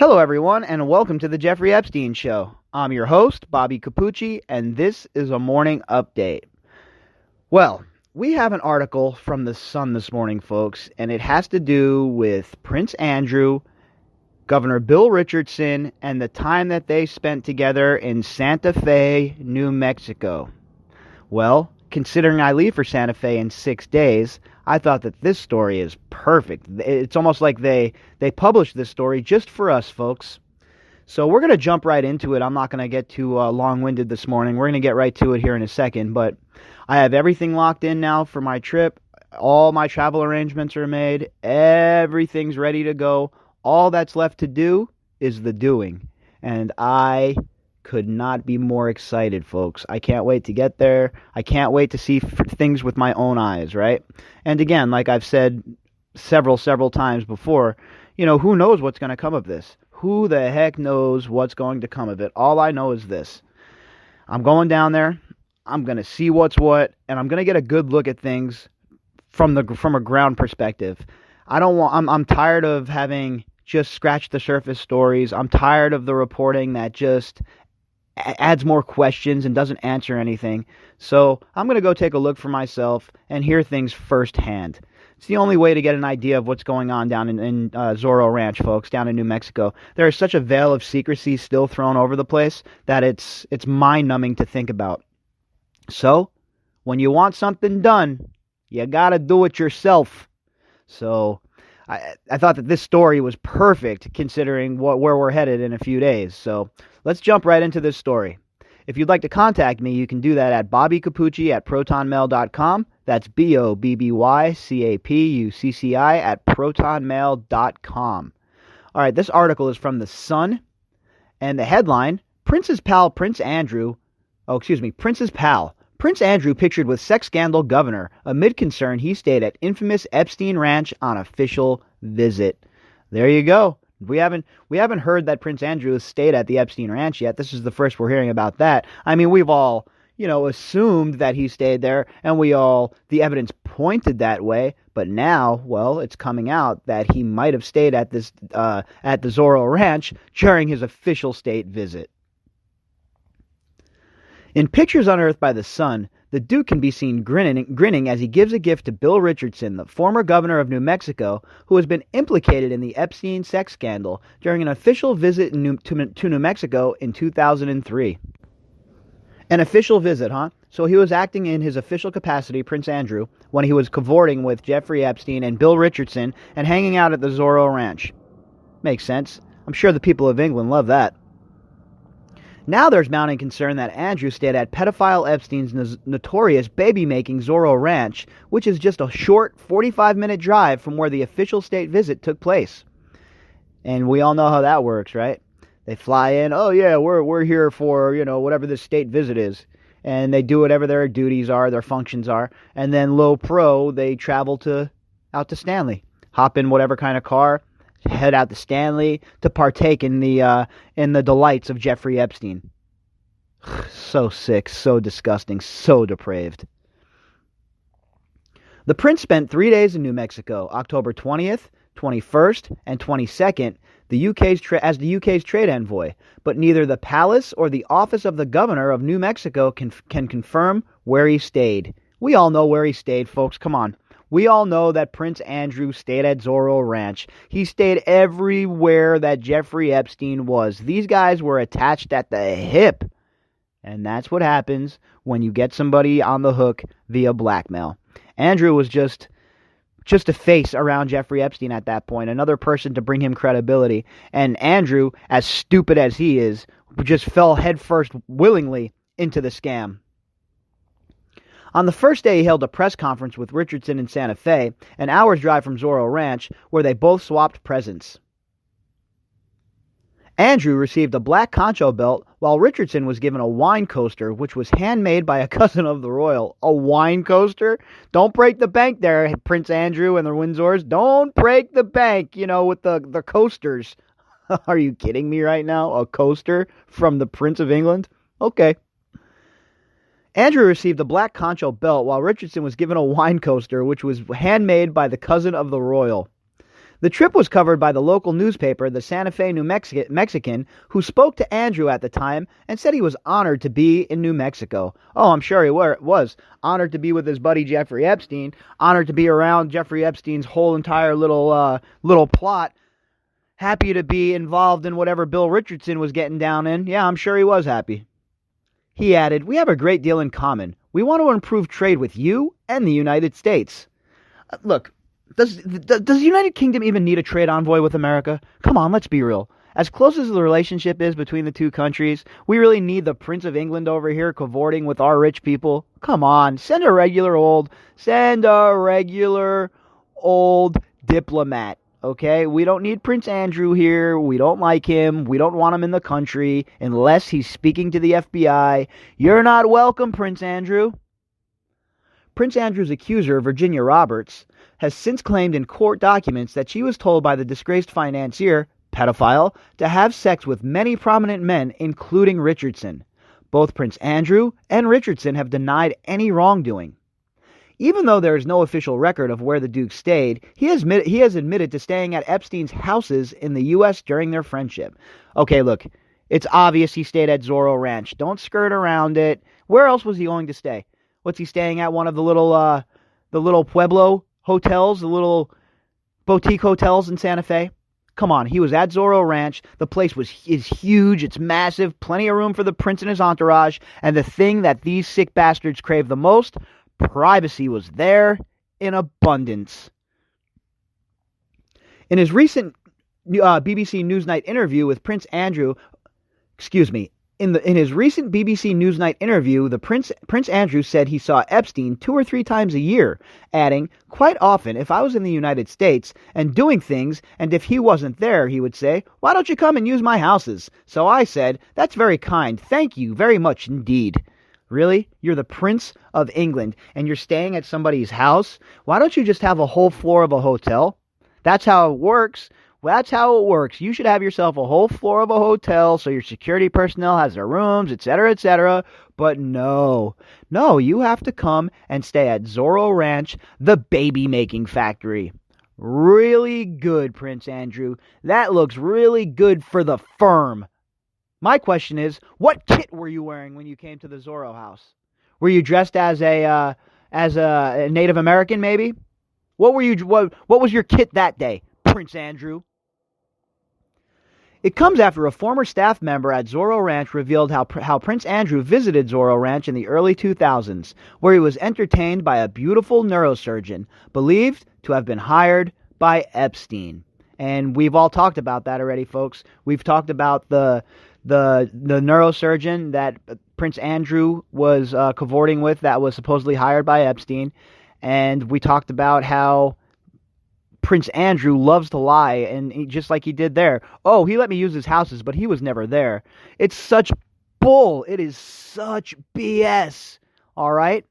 Hello, everyone, and welcome to the Jeffrey Epstein Show. I'm your host, Bobbycapucci, and this is a morning update. Well, we have an article from the Sun this morning, folks, and it has to do with Prince Andrew, Governor Bill Richardson, and the time that they spent together in Santa Fe, New Mexico. Well, considering I leave for Santa Fe in 6 days, I thought that this story is perfect. It's almost like they published this story just for us, folks. So we're going to jump right into it. I'm not going to get too long-winded this morning. We're going to get right to it here in a second. But I have everything locked in now for my trip. All my travel arrangements are made. Everything's ready to go. All that's left to do is the doing. And I could not be more excited, folks. I can't wait to get there. I can't wait to see things with my own eyes, right? And again, like I've said several times before, who knows what's going to come of this? Who the heck knows what's going to come of it? All I know is this. I'm going down there. I'm going to see what's what, and I'm going to get a good look at things from a ground perspective. I'm tired of having just scratched the surface stories. I'm tired of the reporting that just adds more questions and doesn't answer anything. So I'm going to go take a look for myself and hear things firsthand. It's the only way to get an idea of what's going on down in Zorro Ranch, folks, down in New Mexico. There is such a veil of secrecy still thrown over the place that it's mind-numbing to think about. So, when you want something done, you got to do it yourself. So, I thought that this story was perfect considering where we're headed in a few days. So let's jump right into this story. If you'd like to contact me, you can do that at bobbycapucci@protonmail.com. That's BOBBYCAPUCCI@protonmail.com. All right, this article is from the Sun, and the headline, Prince's pal Prince Andrew pictured with sex scandal governor amid concern he stayed at infamous Epstein Ranch on official visit. There you go. We haven't heard that Prince Andrew has stayed at the Epstein Ranch yet. This is the first we're hearing about that. I mean, we've all, assumed that he stayed there, and the evidence pointed that way. But now, well, it's coming out that he might have stayed at the Zorro Ranch during his official state visit. In pictures unearthed by the Sun, the Duke can be seen grinning as he gives a gift to Bill Richardson, the former governor of New Mexico, who has been implicated in the Epstein sex scandal during an official visit to New Mexico in 2003. An official visit, huh? So he was acting in his official capacity, Prince Andrew, when he was cavorting with Jeffrey Epstein and Bill Richardson and hanging out at the Zorro Ranch. Makes sense. I'm sure the people of England love that. Now there's mounting concern that Andrew stayed at pedophile Epstein's notorious baby-making Zorro Ranch, which is just a short 45-minute drive from where the official state visit took place. And we all know how that works, right? They fly in, oh yeah, we're here for, whatever this state visit is. And they do whatever their duties are, their functions are. And then low pro, they travel out to Stanley. Hop in whatever kind of car, head out to Stanley to partake in the delights of Jeffrey Epstein. So sick, so disgusting, so depraved. The prince spent 3 days in New Mexico, October 20th, 21st, and 22nd, as the UK's trade envoy, but neither the palace or the office of the governor of New Mexico can confirm where he stayed. We all know where he stayed, folks. Come on. We all know that Prince Andrew stayed at Zorro Ranch. He stayed everywhere that Jeffrey Epstein was. These guys were attached at the hip. And that's what happens when you get somebody on the hook via blackmail. Andrew was just a face around Jeffrey Epstein at that point, another person to bring him credibility. And Andrew, as stupid as he is, just fell headfirst willingly into the scam. On the first day, he held a press conference with Richardson in Santa Fe, an hour's drive from Zorro Ranch, where they both swapped presents. Andrew received a black concho belt, while Richardson was given a wine coaster, which was handmade by a cousin of the royal. A wine coaster? Don't break the bank there, Prince Andrew and the Windsors. Don't break the bank, with the coasters. Are you kidding me right now? A coaster from the Prince of England? Okay. Andrew received a black concho belt, while Richardson was given a wine coaster, which was handmade by the cousin of the royal. The trip was covered by the local newspaper, the Santa Fe New Mexican, who spoke to Andrew at the time and said he was honored to be in New Mexico. Oh, I'm sure he was. Honored to be with his buddy Jeffrey Epstein. Honored to be around Jeffrey Epstein's whole entire little plot. Happy to be involved in whatever Bill Richardson was getting down in. Yeah, I'm sure he was happy. He added, "We have a great deal in common. We want to improve trade with you and the United States." Look, does the United Kingdom even need a trade envoy with America? Come on, let's be real. As close as the relationship is between the two countries, we really need the Prince of England over here cavorting with our rich people? Come on, send a regular old diplomat, okay? We don't need Prince Andrew here. We don't like him. We don't want him in the country unless he's speaking to the FBI. You're not welcome, Prince Andrew. Prince Andrew's accuser, Virginia Roberts, has since claimed in court documents that she was told by the disgraced financier, pedophile, to have sex with many prominent men, including Richardson. Both Prince Andrew and Richardson have denied any wrongdoing. Even though there is no official record of where the Duke stayed, he has admitted to staying at Epstein's houses in the U.S. during their friendship. Okay, look, it's obvious he stayed at Zorro Ranch. Don't skirt around it. Where else was he going to stay? What's he staying at? One of the little Pueblo hotels, the little boutique hotels in Santa Fe? Come on, he was at Zorro Ranch. The place is huge. It's massive. Plenty of room for the prince and his entourage. And the thing that these sick bastards crave the most, privacy, was there in abundance. In his recent BBC Newsnight interview with Prince Andrew, In his recent BBC Newsnight interview, the Prince Andrew said he saw Epstein 2 or 3 times a year, adding, "Quite often, if I was in the United States and doing things, and if he wasn't there, he would say, 'Why don't you come and use my houses?' So I said, 'That's very kind. Thank you very much indeed.'" Really? You're the Prince of England, and you're staying at somebody's house? Why don't you just have a whole floor of a hotel? That's how it works. Well, that's how it works. You should have yourself a whole floor of a hotel so your security personnel has their rooms, etc., etc. But no, you have to come and stay at Zorro Ranch, the baby-making factory. Really good, Prince Andrew. That looks really good for the firm. My question is, what kit were you wearing when you came to the Zorro house? Were you dressed as a Native American, maybe? What was your kit that day, Prince Andrew? It comes after a former staff member at Zorro Ranch revealed how Prince Andrew visited Zorro Ranch in the early 2000s, where he was entertained by a beautiful neurosurgeon, believed to have been hired by Epstein. And we've all talked about that already, folks. We've talked about the neurosurgeon that Prince Andrew was cavorting with that was supposedly hired by Epstein. And we talked about how Prince Andrew loves to lie, and just like he did there. Oh, he let me use his houses, but he was never there. It's such bull. It is such BS. All right?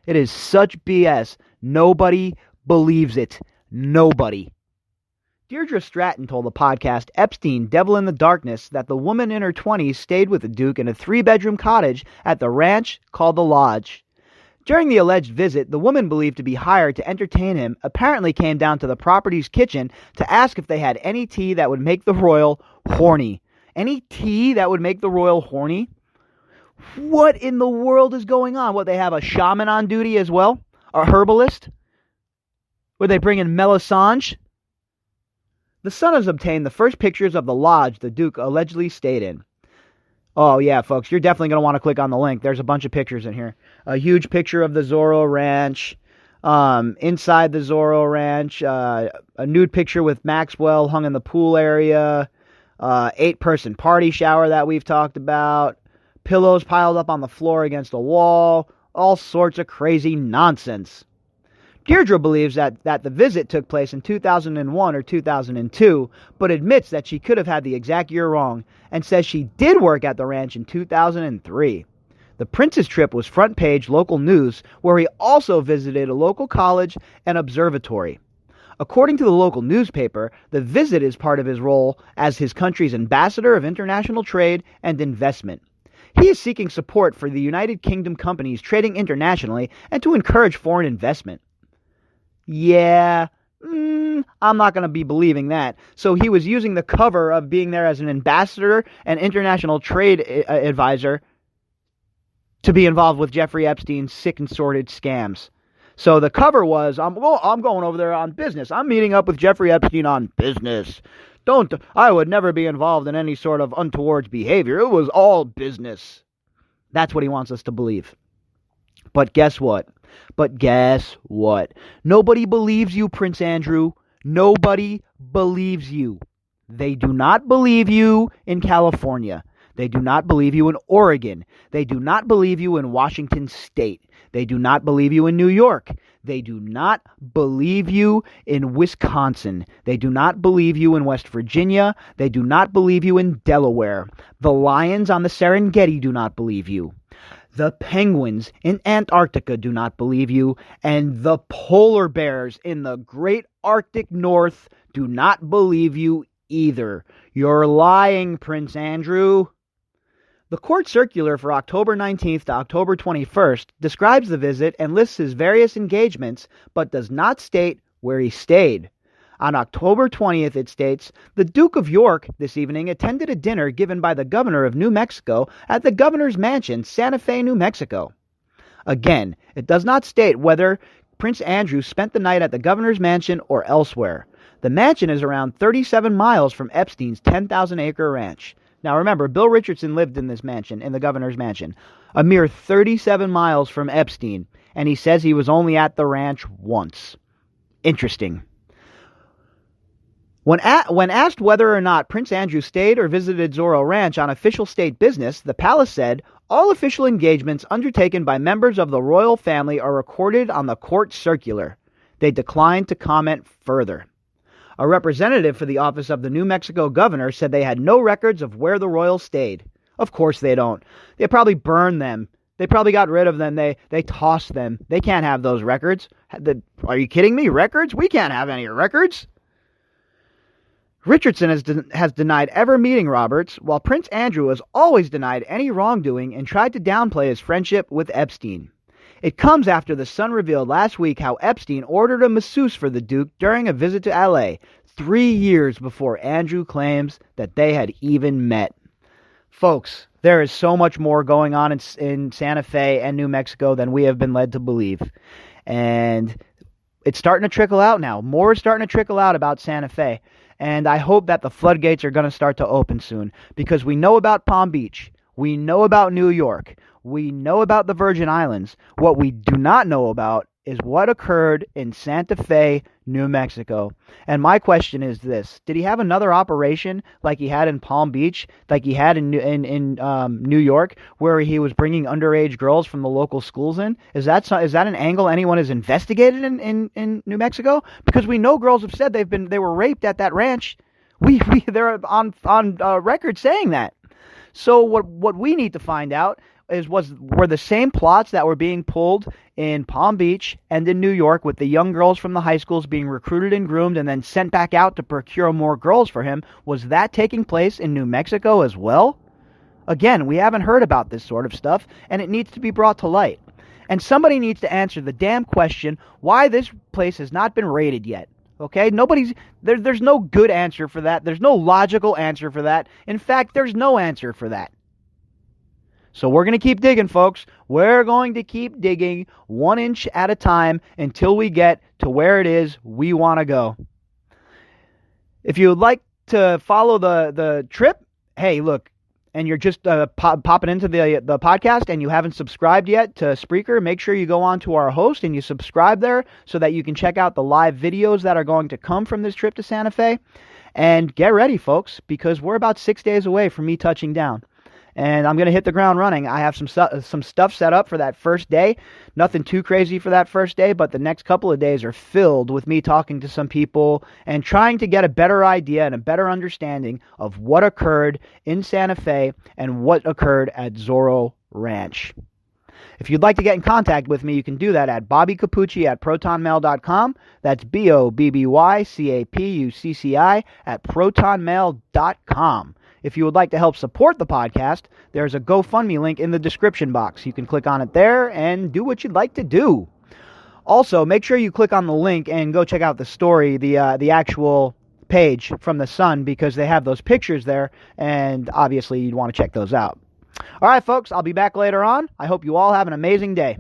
It is such BS. Nobody believes it. Nobody. Deirdre Stratton told the podcast Epstein, Devil in the Darkness, that the woman in her 20s stayed with the Duke in a 3-bedroom cottage at the ranch called the Lodge. During the alleged visit, the woman believed to be hired to entertain him apparently came down to the property's kitchen to ask if they had any tea that would make the royal horny. Any tea that would make the royal horny? What in the world is going on? What, they have a shaman on duty as well? A herbalist? Would they bring in Melisande? The Sun has obtained the first pictures of the lodge the Duke allegedly stayed in. Oh, yeah, folks, you're definitely going to want to click on the link. There's a bunch of pictures in here. A huge picture of the Zorro Ranch, inside the Zorro Ranch, a nude picture with Maxwell hung in the pool area, 8-person party shower that we've talked about, pillows piled up on the floor against a wall, all sorts of crazy nonsense. Deirdre believes that the visit took place in 2001 or 2002, but admits that she could have had the exact year wrong, and says she did work at the ranch in 2003. The Prince's trip was front page local news, where he also visited a local college and observatory. According to the local newspaper, the visit is part of his role as his country's ambassador of international trade and investment. He is seeking support for the United Kingdom companies trading internationally and to encourage foreign investment. Yeah, I'm not going to be believing that. So he was using the cover of being there as an ambassador and international trade advisor to be involved with Jeffrey Epstein's sick and sordid scams. So the cover was, I'm going over there on business. I'm meeting up with Jeffrey Epstein on business. I would never be involved in any sort of untoward behavior. It was all business. That's what he wants us to believe. But guess what? Nobody believes you, Prince Andrew. Nobody believes you. They do not believe you in California. They do not believe you in Oregon. They do not believe you in Washington State. They do not believe you in New York. They do not believe you in Wisconsin. They do not believe you in West Virginia. They do not believe you in Delaware. The lions on the Serengeti do not believe you. The penguins in Antarctica do not believe you. And the polar bears in the great Arctic North do not believe you either. You're lying, Prince Andrew. The court circular for October 19th to October 21st describes the visit and lists his various engagements, but does not state where he stayed. On October 20th, it states, the Duke of York this evening attended a dinner given by the governor of New Mexico at the governor's mansion, Santa Fe, New Mexico. Again, it does not state whether Prince Andrew spent the night at the governor's mansion or elsewhere. The mansion is around 37 miles from Epstein's 10,000-acre ranch. Now remember, Bill Richardson lived in this mansion, in the governor's mansion, a mere 37 miles from Epstein, and he says he was only at the ranch once. Interesting. When asked whether or not Prince Andrew stayed or visited Zorro Ranch on official state business, the palace said, all official engagements undertaken by members of the royal family are recorded on the court circular. They declined to comment further. A representative for the office of the New Mexico governor said they had no records of where the royals stayed. Of course they don't. They probably burned them. They probably got rid of them. They tossed them. They can't have those records. Are you kidding me? Records? We can't have any records. Richardson has denied ever meeting Roberts, while Prince Andrew has always denied any wrongdoing and tried to downplay his friendship with Epstein. It comes after the Sun revealed last week how Epstein ordered a masseuse for the Duke during a visit to L.A., 3 years before Andrew claims that they had even met. Folks, there is so much more going on in Santa Fe and New Mexico than we have been led to believe. And it's starting to trickle out now. More is starting to trickle out about Santa Fe. And I hope that the floodgates are going to start to open soon, because we know about Palm Beach. We know about New York. We know about the Virgin Islands. What we do not know about is what occurred in Santa Fe, New Mexico. And my question is this. Did he have another operation like he had in Palm Beach, like he had in New York, where he was bringing underage girls from the local schools in? Is that an angle anyone has investigated in New Mexico? Because we know girls have said they were raped at that ranch. They're on record saying that. So what we need to find out were the same plots that were being pulled in Palm Beach and in New York, with the young girls from the high schools being recruited and groomed and then sent back out to procure more girls for him. Was that taking place in New Mexico as well? Again, we haven't heard about this sort of stuff, and it needs to be brought to light. And somebody needs to answer the damn question why this place has not been raided yet. Okay? There's no good answer for that. There's no logical answer for that. In fact, there's no answer for that. So we're going to keep digging, folks. We're going to keep digging 1 inch at a time until we get to where it is we want to go. If you would like to follow the trip, hey, look, and you're just popping into the podcast and you haven't subscribed yet to Spreaker, make sure you go on to our host and you subscribe there so that you can check out the live videos that are going to come from this trip to Santa Fe. And get ready, folks, because we're about 6 days away from me touching down. And I'm going to hit the ground running. I have some stuff set up for that first day. Nothing too crazy for that first day, but the next couple of days are filled with me talking to some people and trying to get a better idea and a better understanding of what occurred in Santa Fe and what occurred at Zorro Ranch. If you'd like to get in contact with me, you can do that at bobbycapucci@protonmail.com. That's BOBBYCAPUCCI at protonmail.com. If you would like to help support the podcast, there's a GoFundMe link in the description box. You can click on it there and do what you'd like to do. Also, make sure you click on the link and go check out the story, the actual page from the Sun, because they have those pictures there, and obviously you'd want to check those out. All right, folks, I'll be back later on. I hope you all have an amazing day.